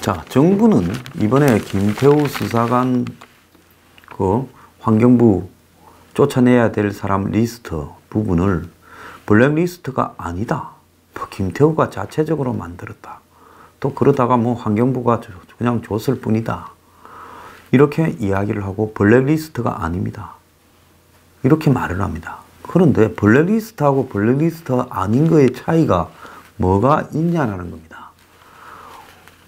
자, 정부는 이번에 김태우 수사관 그 환경부 쫓아내야 될 사람 리스트 부분을 블랙리스트가 아니다. 김태우가 자체적으로 만들었다. 또 그러다가 뭐 환경부가 그냥 줬을 뿐이다. 이렇게 이야기를 하고 블랙리스트가 아닙니다. 이렇게 말을 합니다. 그런데 블랙리스트하고 블랙리스트 아닌 거의 차이가 뭐가 있냐는 겁니다.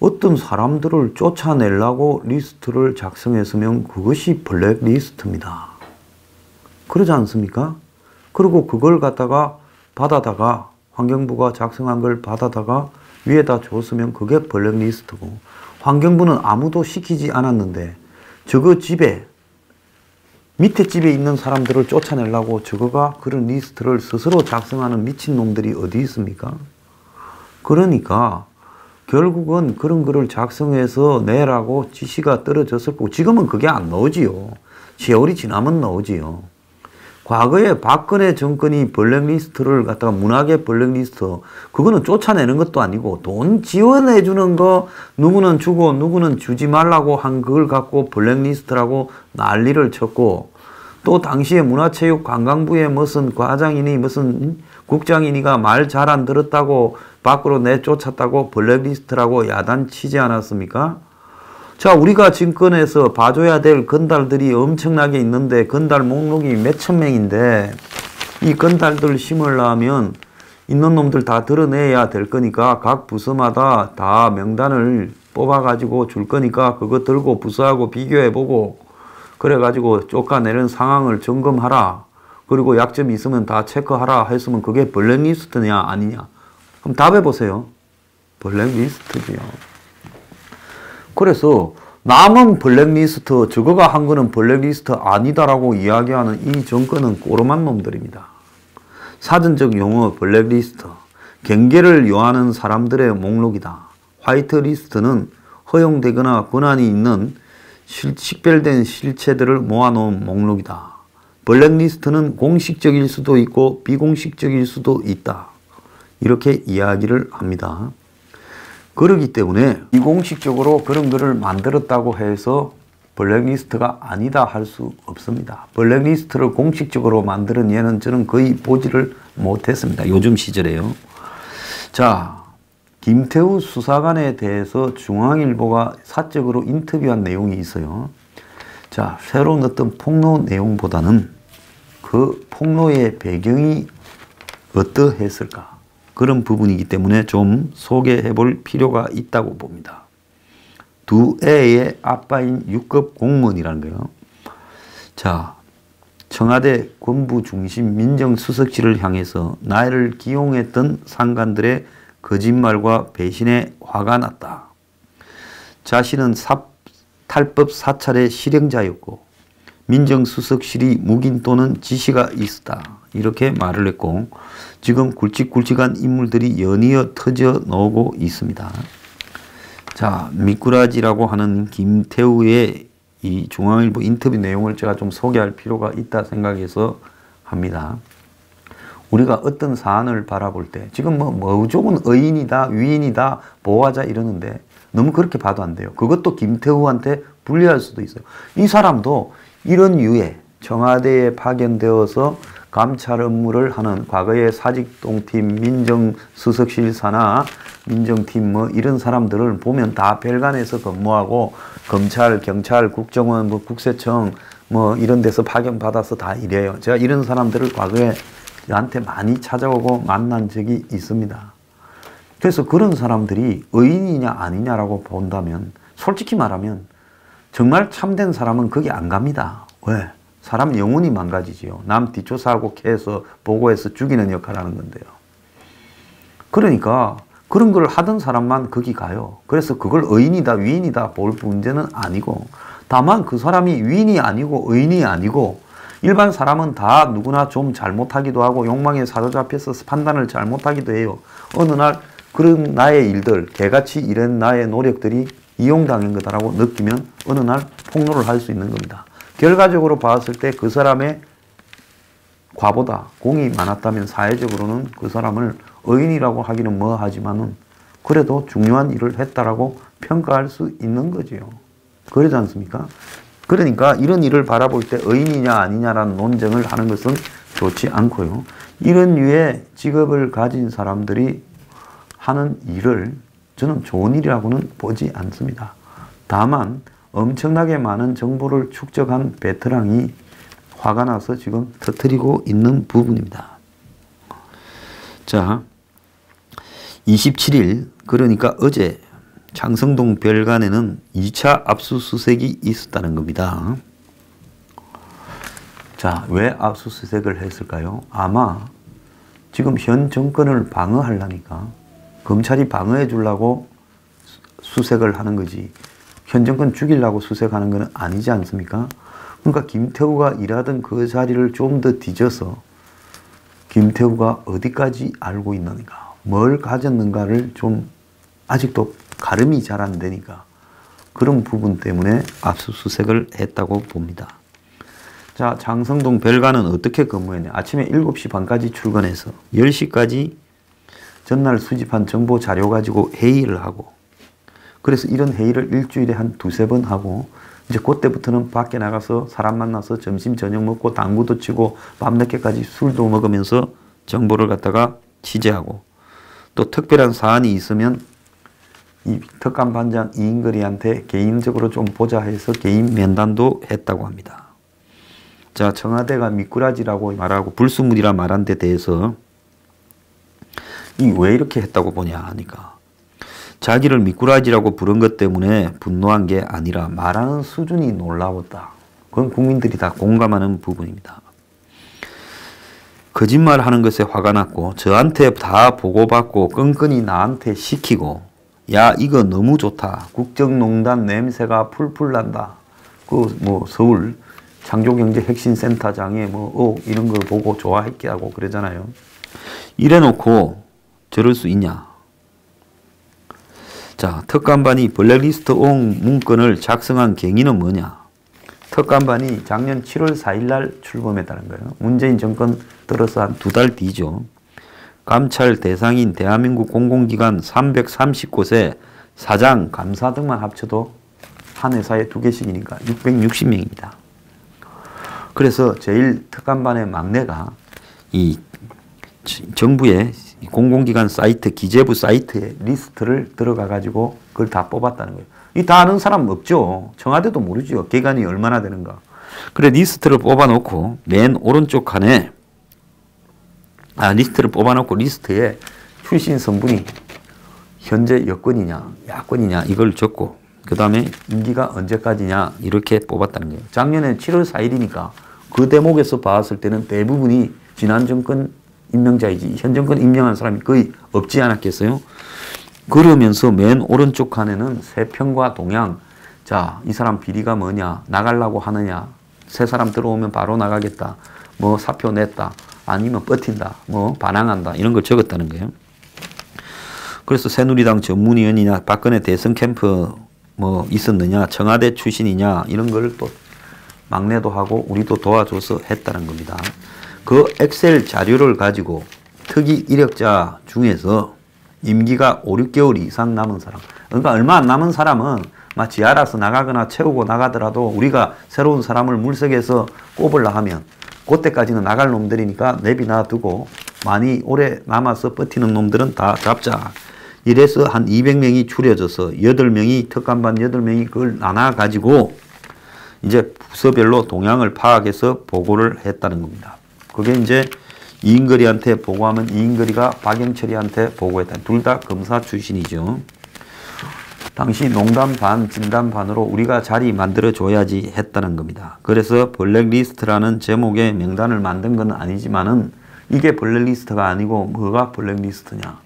어떤 사람들을 쫓아내려고 리스트를 작성했으면 그것이 블랙리스트입니다. 그러지 않습니까? 그리고 그걸 갖다가 받아다가 환경부가 작성한 걸 받아다가 위에다 줬으면 그게 블랙리스트고, 환경부는 아무도 시키지 않았는데 저거 집에 밑에 집에 있는 사람들을 쫓아내려고 저거가 그런 리스트를 스스로 작성하는 미친놈들이 어디 있습니까? 그러니까 결국은 그런 거를 작성해서 내라고 지시가 떨어졌을 거고, 지금은 그게 안 나오지요. 세월이 지나면 나오지요. 과거에 박근혜 정권이 블랙리스트를 갖다가 문학의 블랙리스트, 그거는 쫓아내는 것도 아니고 돈 지원해 주는 거 누구는 주고 누구는 주지 말라고 한 그걸 갖고 블랙리스트라고 난리를 쳤고, 또 당시에 문화체육관광부의 무슨 과장이니 무슨 국장이니가 말 잘 안 들었다고 밖으로 내쫓았다고 블랙리스트라고 야단치지 않았습니까? 자, 우리가 증권에서 봐줘야 될 건달들이 엄청나게 있는데 건달 목록이 몇천 명인데 이 건달들 심으려면 있는 놈들 다 드러내야 될 거니까 각 부서마다 다 명단을 뽑아가지고 줄 거니까 그거 들고 부서하고 비교해보고 그래가지고 쫓아내는 상황을 점검하라. 그리고 약점이 있으면 다 체크하라 했으면 그게 블랙리스트냐 아니냐. 그럼 답해보세요. 블랙리스트지요. 그래서 남은 블랙리스트, 저거가 한 거는 블랙리스트 아니다라고 이야기하는 이 정권은 꼬름한 놈들입니다. 사전적 용어 블랙리스트, 경계를 요하는 사람들의 목록이다. 화이트리스트는 허용되거나 권한이 있는 식별된 실체들을 모아놓은 목록이다. 블랙리스트는 공식적일 수도 있고 비공식적일 수도 있다. 이렇게 이야기를 합니다. 그렇기 때문에 비공식적으로 그런 거를 만들었다고 해서 블랙리스트가 아니다 할 수 없습니다. 블랙리스트를 공식적으로 만드는 예는 저는 거의 보지를 못했습니다. 요즘 시절에요. 자, 김태우 수사관에 대해서 중앙일보가 사적으로 인터뷰한 내용이 있어요. 자, 새로운 어떤 폭로 내용보다는 그 폭로의 배경이 어떠했을까? 그런 부분이기 때문에 좀 소개해 볼 필요가 있다고 봅니다. 두 애의 아빠인 6급 공무원이라는 거예요. 자, 청와대 권부 중심 민정수석실을 향해서 나를 기용했던 상관들의 거짓말과 배신에 화가 났다. 자신은 탈법 사찰의 실행자였고 민정수석실이 묵인 또는 지시가 있었다. 이렇게 말을 했고 지금 굵직굵직한 인물들이 연이어 터져 나오고 있습니다. 자, 미꾸라지라고 하는 김태우의 이 중앙일보 인터뷰 내용을 제가 좀 소개할 필요가 있다 생각해서 합니다. 우리가 어떤 사안을 바라볼 때 지금 무조건 의인이다, 위인이다, 보호하자 이러는데 너무 그렇게 봐도 안 돼요. 그것도 김태우한테 불리할 수도 있어요. 이 사람도 이런 유해 청와대에 파견되어서 감찰 업무를 하는 과거의 사직동팀, 민정수석실 산하, 민정팀 이런 사람들을 보면 다 별관에서 근무하고 검찰, 경찰, 국정원, 국세청 이런 데서 파견받아서 다 이래요. 제가 이런 사람들을 과거에 저한테 많이 찾아오고 만난 적이 있습니다. 그래서 그런 사람들이 의인이냐 아니냐라고 본다면 솔직히 말하면 정말 참된 사람은 거기 안 갑니다. 왜? 사람 영혼이 망가지지요. 남 뒷조사하고 캐서 보고해서 죽이는 역할을 하는 건데요. 그러니까 그런 걸 하던 사람만 거기 가요. 그래서 그걸 의인이다 위인이다 볼 문제는 아니고, 다만 그 사람이 위인이 아니고 의인이 아니고 일반 사람은 다 누구나 좀 잘못하기도 하고 욕망에 사로잡혀서 판단을 잘못하기도 해요. 어느 날 그런 나의 일들, 개같이 이런 나의 노력들이 이용당한 거다라고 느끼면 어느 날 폭로를 할 수 있는 겁니다. 결과적으로 봤을 때 그 사람의 과보다 공이 많았다면 사회적으로는 그 사람을 의인이라고 하기는 하지만은 그래도 중요한 일을 했다라고 평가할 수 있는 거지요. 그러지 않습니까? 그러니까 이런 일을 바라볼 때 의인이냐 아니냐라는 논쟁을 하는 것은 좋지 않고요. 이런 류의 직업을 가진 사람들이 하는 일을 저는 좋은 일이라고는 보지 않습니다. 다만 엄청나게 많은 정보를 축적한 베테랑이 화가 나서 지금 터뜨리고 있는 부분입니다. 자, 27일 그러니까 어제 장성동 별관에는 2차 압수수색이 있었다는 겁니다. 자, 왜 압수수색을 했을까요? 아마 지금 현 정권을 방어하려니까 검찰이 방어해 주려고 수색을 하는 거지 현 정권 죽이려고 수색하는 건 아니지 않습니까? 그러니까 김태우가 일하던 그 자리를 좀 더 뒤져서 김태우가 어디까지 알고 있는가, 뭘 가졌는가를 좀 아직도 가름이 잘 안 되니까 그런 부분 때문에 압수수색을 했다고 봅니다. 자, 장성동 별관은 어떻게 근무했냐. 아침에 7시 반까지 출근해서 10시까지 전날 수집한 정보 자료 가지고 회의를 하고, 그래서 이런 회의를 일주일에 한 2-3번 하고, 이제 그때부터는 밖에 나가서 사람 만나서 점심 저녁 먹고 당구도 치고 밤늦게까지 술도 먹으면서 정보를 갖다가 취재하고, 또 특별한 사안이 있으면 이 특감반장 이인걸이한테 개인적으로 좀 보자 해서 개인 면담도 했다고 합니다. 자, 청와대가 미꾸라지라고 말하고 불순물이라 말한 데 대해서 이 왜 이렇게 했다고 보냐 하니까 자기를 미꾸라지라고 부른 것 때문에 분노한 게 아니라 말하는 수준이 놀라웠다. 그건 국민들이 다 공감하는 부분입니다. 거짓말하는 것에 화가 났고 저한테 다 보고받고 끈끈이 나한테 시키고, 야 이거 너무 좋다. 국정농단 냄새가 풀풀 난다. 그 뭐 서울 창조경제혁신센터장에 이런 걸 보고 좋아했게 하고 그러잖아요. 이래놓고 저럴 수 있냐. 자, 특감반이 블랙리스트 옹 문건을 작성한 경위는 뭐냐. 특감반이 작년 7월 4일 날 출범했다는 거예요. 문재인 정권 들어서 한 2달 뒤죠. 감찰 대상인 대한민국 공공기관 330곳에 사장, 감사 등만 합쳐도 한 회사에 2개씩이니까 660명입니다. 그래서 제일 특감반의 막내가 이 정부의 공공기관 사이트, 기재부 사이트에 리스트를 들어가 가지고 그걸 다 뽑았다는 거예요. 이 다 아는 사람 없죠. 청와대도 모르죠. 기간이 얼마나 되는가. 그래 리스트를 뽑아놓고 맨 오른쪽 칸에 리스트를 뽑아놓고 리스트에 출신 성분이 현재 여권이냐 야권이냐 이걸 적고, 그 다음에 임기가 언제까지냐 이렇게 뽑았다는 거예요. 작년에 7월 4일이니까 그 대목에서 봤을 때는 대부분이 지난 정권 임명자이지 현 정권 임명한 사람이 거의 없지 않았겠어요? 그러면서 맨 오른쪽 칸에는 세평과 동향, 자, 이 사람 비리가 뭐냐, 나가려고 하느냐, 새 사람 들어오면 바로 나가겠다, 뭐 사표 냈다, 아니면 버틴다, 뭐 반항한다, 이런 걸 적었다는 거예요. 그래서 새누리당 전문위원이냐, 박근혜 대선 캠프 뭐 있었느냐, 청와대 출신이냐, 이런 걸 또 막내도 하고 우리도 도와줘서 했다는 겁니다. 그 엑셀 자료를 가지고 특이 이력자 중에서 임기가 5-6개월 이상 남은 사람, 그러니까 얼마 안 남은 사람은 마치 알아서 나가거나 채우고 나가더라도 우리가 새로운 사람을 물색해서 꼽으려 하면 그때까지는 나갈 놈들이니까 내비 놔두고 많이 오래 남아서 버티는 놈들은 다 잡자. 이래서 한 200명이 추려져서 8명이 특감반 8명이 그걸 나눠가지고 이제 부서별로 동향을 파악해서 보고를 했다는 겁니다. 그게 이제 이인걸이한테 보고하면 이인걸이가 박영철이한테 보고했다. 둘 다 검사 출신이죠. 당시 농담 반 진담 반으로 우리가 자리 만들어줘야지 했다는 겁니다. 그래서 블랙리스트라는 제목의 명단을 만든 건 아니지만은 이게 블랙리스트가 아니고 뭐가 블랙리스트냐.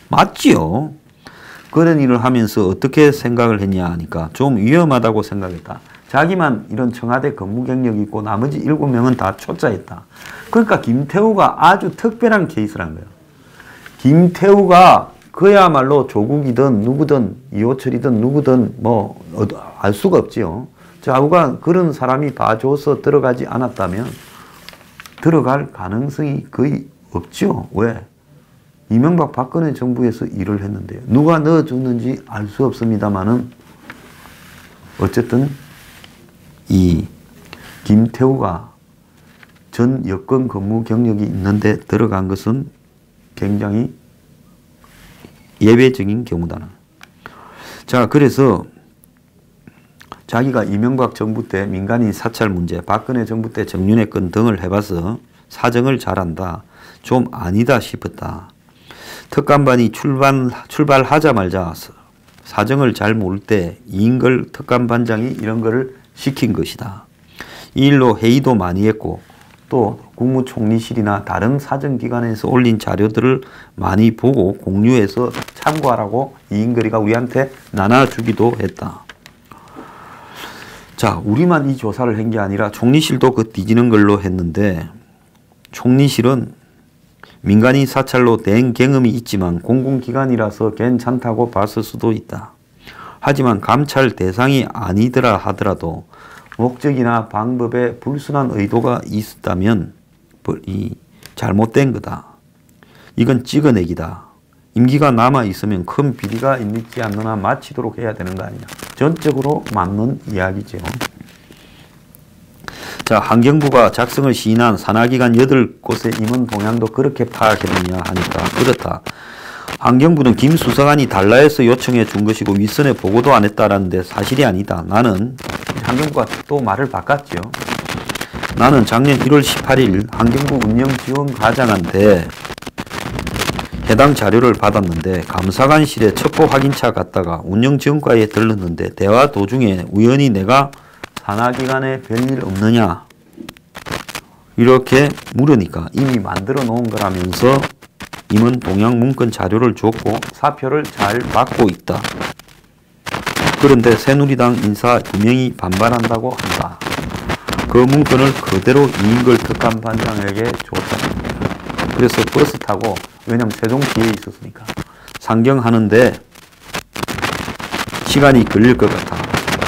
맞지요. 그런 일을 하면서 어떻게 생각을 했냐 하니까 좀 위험하다고 생각했다. 자기만 이런 청와대 근무 경력이 있고 나머지 7명은 다 초짜였다. 그러니까 김태우가 아주 특별한 케이스란 거예요. 김태우가 그야말로 조국이든 누구든 이호철이든 누구든 뭐 알 수가 없지요. 좌우가 그런 사람이 봐줘서 들어가지 않았다면 들어갈 가능성이 거의 없죠. 왜? 이명박 박근혜 정부에서 일을 했는데요. 누가 넣어줬는지 알 수 없습니다만은 어쨌든 이 김태우가 전 여권 근무 경력이 있는데 들어간 것은 굉장히 예외적인 경우다. 자, 그래서 자기가 이명박 정부 때 민간인 사찰 문제, 박근혜 정부 때 정윤회 건 등을 해봐서 사정을 잘한다. 좀 아니다 싶었다. 특감반이 출발하자마자 사정을 잘 모를 때 이인걸 특감반장이 이런 거를 시킨 것이다. 이 일로 회의도 많이 했고 또 국무총리실이나 다른 사정기관에서 올린 자료들을 많이 보고 공유해서 참고하라고 이인걸이가 우리한테 나눠주기도 했다. 자, 우리만 이 조사를 한 게 아니라 총리실도 그 뒤지는 걸로 했는데 총리실은 민간인 사찰로 된 경험이 있지만 공공기관이라서 괜찮다고 봤을 수도 있다. 하지만 감찰 대상이 아니더라 하더라도 목적이나 방법에 불순한 의도가 있었다면 잘못된 거다. 이건 찍어내기다. 임기가 남아있으면 큰 비리가 있지 않느냐 마치도록 해야 되는 거 아니냐. 전적으로 맞는 이야기죠. 자, 환경부가 작성을 시인한 산하기관 8곳의 임원 동향도 그렇게 파악했느냐 하니까 그렇다. 환경부는 김 수사관이 달라해서 요청해 준 것이고 윗선에 보고도 안 했다라는데 사실이 아니다. 나는 환경부가 또 말을 바꿨죠. 나는 작년 1월 18일 환경부 운영지원과장한테 해당 자료를 받았는데 감사관실에 첩보 확인차 갔다가 운영지원과에 들렀는데 대화 도중에 우연히 내가 산하기관에 별일 없느냐 이렇게 물으니까 이미 만들어 놓은 거라면서 임원 동향 문건 자료를 줬고 사표를 잘 받고 있다. 그런데 새누리당 인사 2명이 반발한다고 한다. 그 문건을 그대로 이인걸 특감반장에게 줬다. 그래서 버스 타고, 왜냐면 세종시에 있었으니까 상경하는데 시간이 걸릴 것 같아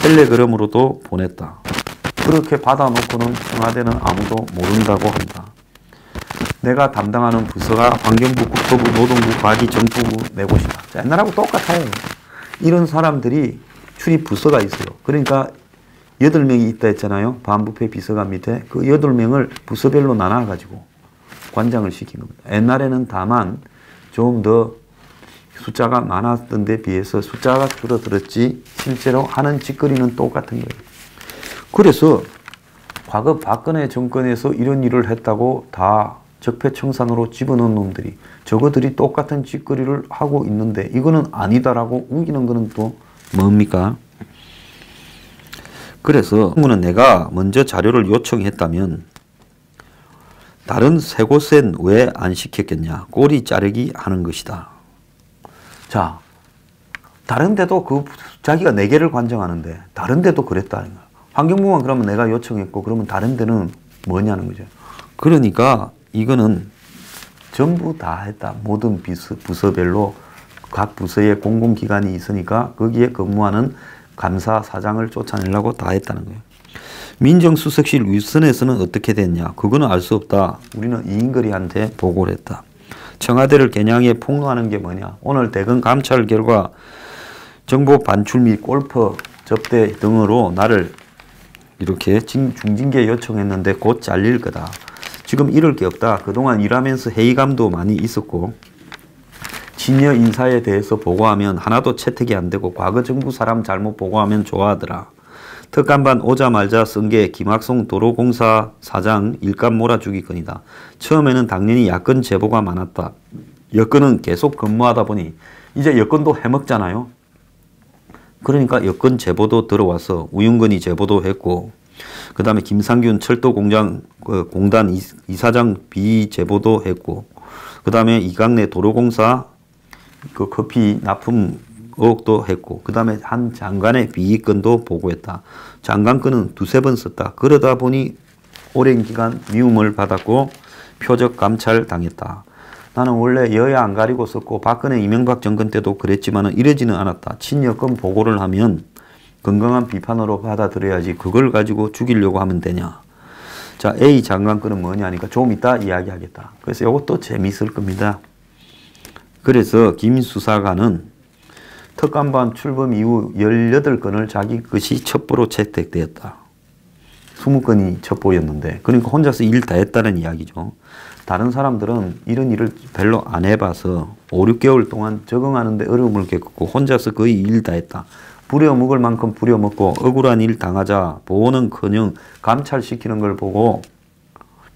텔레그램으로도 보냈다. 그렇게 받아놓고는 청와대는 아무도 모른다고 한다. 내가 담당하는 부서가 환경부, 국토부, 노동부, 과기, 정부부 네 곳이다. 옛날하고 똑같아요. 이런 사람들이 출입 부서가 있어요. 그러니까 8명이 있다 했잖아요. 반부패 비서관 밑에. 그 8명을 부서별로 나눠가지고 관장을 시킨 겁니다. 옛날에는 다만 좀 더 숫자가 많았던 데 비해서 숫자가 줄어들었지 실제로 하는 짓거리는 똑같은 거예요. 그래서 과거 박근혜 정권에서 이런 일을 했다고 다 적폐청산으로 집어넣은 놈들이 저거들이 똑같은 짓거리를 하고 있는데 이거는 아니다라고 우기는 거는 또 뭡니까? 그래서 내가 먼저 자료를 요청했다면 다른 세 곳엔 왜 안 시켰겠냐? 꼬리 자르기 하는 것이다. 자, 다른 데도 자기가 4개를 관정하는데 다른 데도 그랬다는 거야. 환경부만 그러면 내가 요청했고 그러면 다른 데는 뭐냐는 거죠. 그러니까 이거는 전부 다 했다. 모든 부서별로 각 부서에 공공기관이 있으니까 거기에 근무하는 감사사장을 쫓아내려고 다 했다는 거예요. 민정수석실 윗선에서는 어떻게 됐냐? 그거는 알 수 없다. 우리는 이인걸이한테 보고를 했다. 청와대를 겨냥해 폭로하는 게 뭐냐? 오늘 대검 감찰 결과 정보 반출 및 골프 접대 등으로 나를 이렇게 중징계 요청했는데 곧 잘릴 거다. 지금 이럴 게 없다. 그동안 일하면서 회의감도 많이 있었고 진여 인사에 대해서 보고하면 하나도 채택이 안 되고 과거 정부 사람 잘못 보고하면 좋아하더라. 특감반 오자마자 쓴 게 김학송 도로공사 사장 일감 몰아주기 건이다. 처음에는 당연히 야권 제보가 많았다. 여권은 계속 근무하다 보니 이제 여권도 해먹잖아요. 그러니까 여권 제보도 들어와서 우윤건이 제보도 했고 그 다음에 김상균 철도공장 공단 이사장 비제보도 했고 그 다음에 이강래 도로공사 그 커피 납품 의혹도 했고 그 다음에 한 장관의 비위건도 보고했다. 장관 건은 2-3번 썼다. 그러다 보니 오랜 기간 미움을 받았고 표적 감찰 당했다. 나는 원래 여야 안 가리고 썼고 박근혜 이명박 정권 때도 그랬지만 이러지는 않았다. 친여권 보고를 하면 건강한 비판으로 받아들여야지 그걸 가지고 죽이려고 하면 되냐. 자, A 장관 건은 뭐냐 하니까 좀 이따 이야기하겠다. 그래서 이것도 재미있을 겁니다. 그래서 김 수사관은 특감반 출범 이후 18건을 자기 것이 첩보로 채택되었다. 20건이 첩보였는데 그러니까 혼자서 일 다 했다는 이야기죠. 다른 사람들은 이런 일을 별로 안 해봐서 5, 6개월 동안 적응하는데 어려움을 겪고 혼자서 거의 일 다 했다. 부려먹을 만큼 부려먹고 억울한 일 당하자 보호는커녕 감찰시키는 걸 보고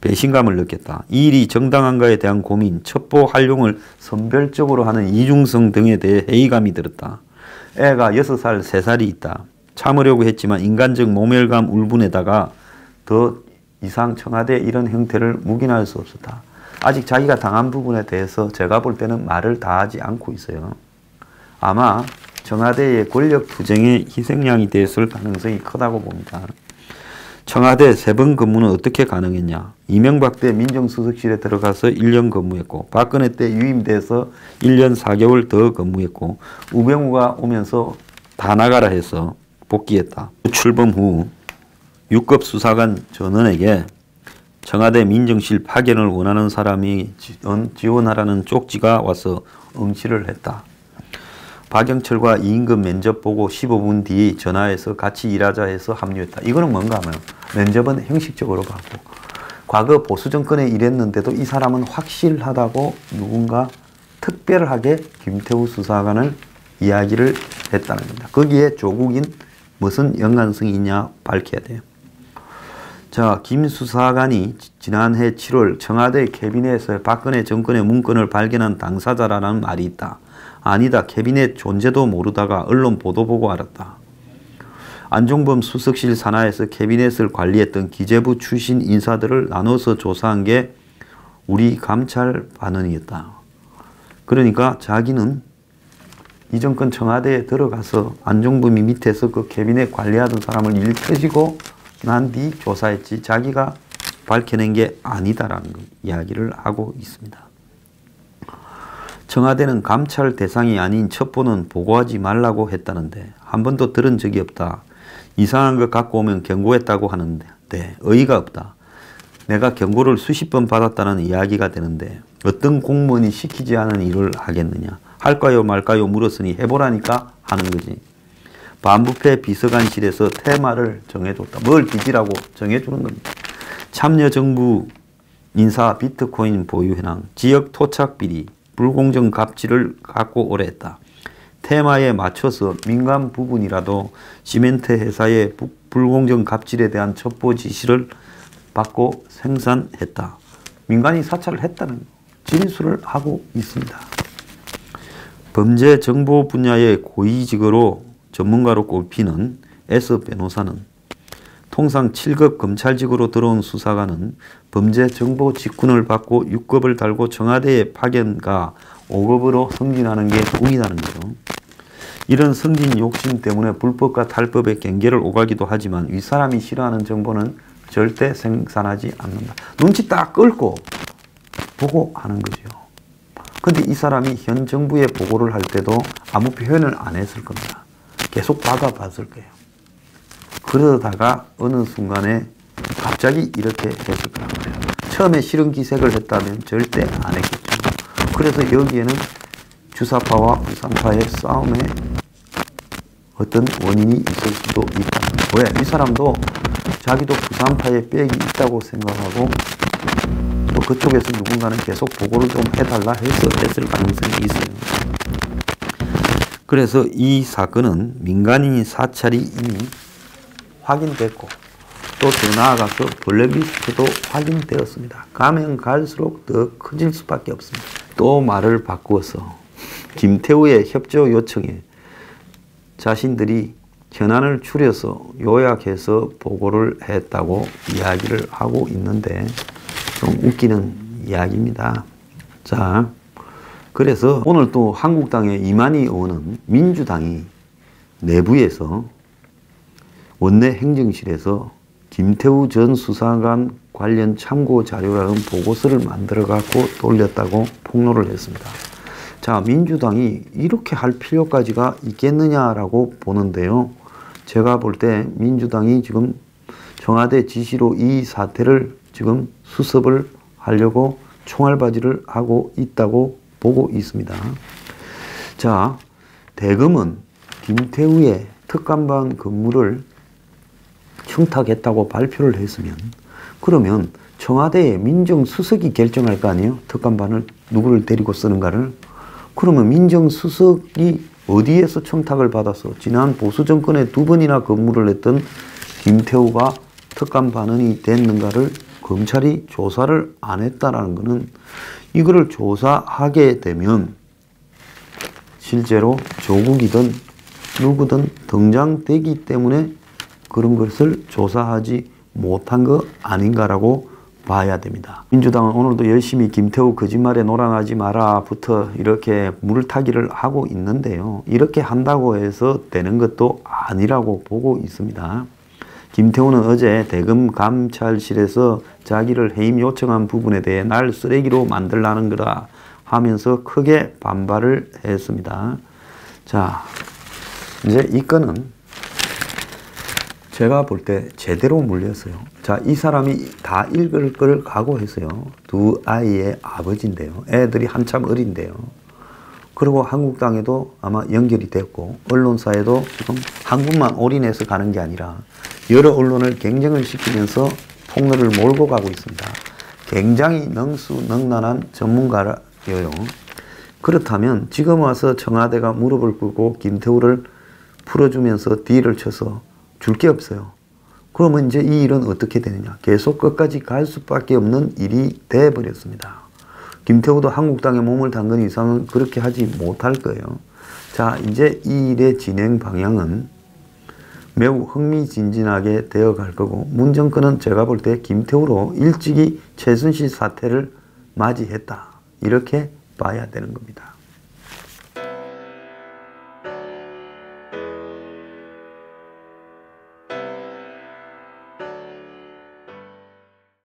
배신감을 느꼈다. 이 일이 정당한가에 대한 고민, 첩보 활용을 선별적으로 하는 이중성 등에 대해 회의감이 들었다. 애가 6살, 3살이 있다. 참으려고 했지만 인간적 모멸감 울분에다가 더 이상 청와대 이런 형태를 묵인할 수 없었다. 아직 자기가 당한 부분에 대해서 제가 볼 때는 말을 다 하지 않고 있어요. 아마 청와대의 권력 투쟁의 희생양이 됐을 가능성이 크다고 봅니다. 청와대 3번 근무는 어떻게 가능했냐. 이명박 때 민정수석실에 들어가서 1년 근무했고 박근혜 때 유임돼서 1년 4개월 더 근무했고 우병우가 오면서 다 나가라 해서 복귀했다. 출범 후 6급 수사관 전원에게 청와대 민정실 파견을 원하는 사람이 지원하라는 쪽지가 와서 응시를 했다. 박영철과 이임금 면접 보고 15분 뒤 전화해서 같이 일하자 해서 합류했다. 이거는 뭔가 하면 면접은 형식적으로 받고 과거 보수 정권에 일했는데도 이 사람은 확실하다고 누군가 특별하게 김태우 수사관을 이야기를 했다는 겁니다. 거기에 조국인 무슨 연관성이 있냐 밝혀야 돼요. 자, 김 수사관이 지난해 7월 청와대 캐비넷에서 박근혜 정권의 문건을 발견한 당사자라는 말이 있다. 아니다. 캐비넷 존재도 모르다가 언론 보도 보고 알았다. 안종범 수석실 산하에서 캐비넷을 관리했던 기재부 출신 인사들을 나눠서 조사한 게 우리 감찰 반응이었다. 그러니까 자기는 이 정권 청와대에 들어가서 안종범이 밑에서 그 캐비넷 관리하던 사람을 일 펴지고 난 뒤 조사했지 자기가 밝혀낸 게 아니다라는 이야기를 하고 있습니다. 청와대는 감찰 대상이 아닌 첩보는 보고하지 말라고 했다는데 한 번도 들은 적이 없다. 이상한 것 갖고 오면 경고했다고 하는데 어이가 없다. 내가 경고를 수십 번 받았다는 이야기가 되는데 어떤 공무원이 시키지 않은 일을 하겠느냐. 할까요 말까요 물었으니 해보라니까 하는 거지. 반부패 비서관실에서 테마를 정해줬다. 뭘 빚이라고 정해주는 겁니다. 참여정부 인사 비트코인 보유 현황, 지역 토착 비리, 불공정 갑질을 갖고 오래 했다. 테마에 맞춰서 민간 부분이라도 시멘트 회사의 불공정 갑질에 대한 첩보 지시를 받고 생산했다. 민간이 사찰을 했다는 진술을 하고 있습니다. 범죄 정보 분야의 고위직으로 전문가로 꼽히는 S 변호사는 통상 7급 검찰직으로 들어온 수사관은 범죄 정보 직군을 받고 6급을 달고 청와대에 파견가 5급으로 승진하는 게 꿈이라는 거죠. 이런 승진 욕심 때문에 불법과 탈법의 경계를 오가기도 하지만 윗사람이 싫어하는 정보는 절대 생산하지 않는다. 눈치 딱 끌고 보고 하는 거죠. 근데 이 사람이 현 정부에 보고를 할 때도 아무 표현을 안 했을 겁니다. 계속 받아봤을 거예요. 그러다가 어느 순간에 갑자기 이렇게 했을 거란 말이에요. 처음에 실은 기색을 했다면 절대 안 했겠죠. 그래서 여기에는 주사파와 부산파의 싸움에 어떤 원인이 있을 수도 있다. 왜? 이 사람도 자기도 부산파에 빽이 있다고 생각하고 또 그쪽에서 누군가는 계속 보고를 좀 해달라 해서 했을 가능성이 있어요. 그래서 이 사건은 민간인 사찰이 이미 확인됐고 또 더 나아가서 블랙리스트도 확인되었습니다. 가면 갈수록 더 커질 수밖에 없습니다. 또 말을 바꾸어서 김태우의 협조 요청에 자신들이 현안을 추려서 요약해서 보고를 했다고 이야기를 하고 있는데 좀 웃기는 이야기입니다. 자, 그래서 오늘 또 한국당의 이만희 의원은 민주당이 내부에서 원내 행정실에서 김태우 전 수사관 관련 참고 자료라는 보고서를 만들어 갖고 돌렸다고 폭로를 했습니다. 자, 민주당이 이렇게 할 필요까지가 있겠느냐라고 보는데요. 제가 볼 때 민주당이 지금 청와대 지시로 이 사태를 지금 수습을 하려고 총알바지를 하고 있다고 봅니다. 보고 있습니다. 자, 대검은 김태우의 특감반 근무를 청탁했다고 발표를 했으면, 그러면 청와대의 민정수석이 결정할 거 아니에요? 특감반을 누구를 데리고 쓰는가를. 그러면 민정수석이 어디에서 청탁을 받아서 지난 보수정권에 2번이나 근무를 했던 김태우가 특감반원이 됐는가를 검찰이 조사를 안 했다라는 것은, 이거를 조사하게 되면 실제로 조국이든 누구든 등장되기 때문에 그런 것을 조사하지 못한 거 아닌가라고 봐야 됩니다. 민주당은 오늘도 열심히 김태우 거짓말에 노란하지 마라부터 이렇게 물타기를 하고 있는데요. 이렇게 한다고 해서 되는 것도 아니라고 보고 있습니다. 김태우는 어제 대검 감찰실에서 자기를 해임 요청한 부분에 대해 날 쓰레기로 만들라는 거다 하면서 크게 반발을 했습니다. 자, 이제 이 건은 제가 볼 때 제대로 물렸어요. 자, 이 사람이 다 읽을 걸 각오했어요. 2 아이의 아버지인데요. 애들이 한참 어린데요. 그리고 한국당에도 아마 연결이 됐고, 언론사에도 지금 한 군만 올인해서 가는 게 아니라 여러 언론을 경쟁을 시키면서 폭로를 몰고 가고 있습니다. 굉장히 능수능란한 전문가예요. 그렇다면 지금 와서 청와대가 무릎을 꿇고 김태우를 풀어주면서 딜을 쳐서 줄 게 없어요. 그러면 이제 이 일은 어떻게 되느냐. 계속 끝까지 갈 수밖에 없는 일이 돼버렸습니다. 김태우도 한국당에 몸을 담근 이상은 그렇게 하지 못할 거예요. 자, 이제 이 일의 진행 방향은 매우 흥미진진하게 되어갈 거고, 문 정권은 제가 볼 때 김태우로 일찍이 최순실 사태를 맞이했다, 이렇게 봐야 되는 겁니다.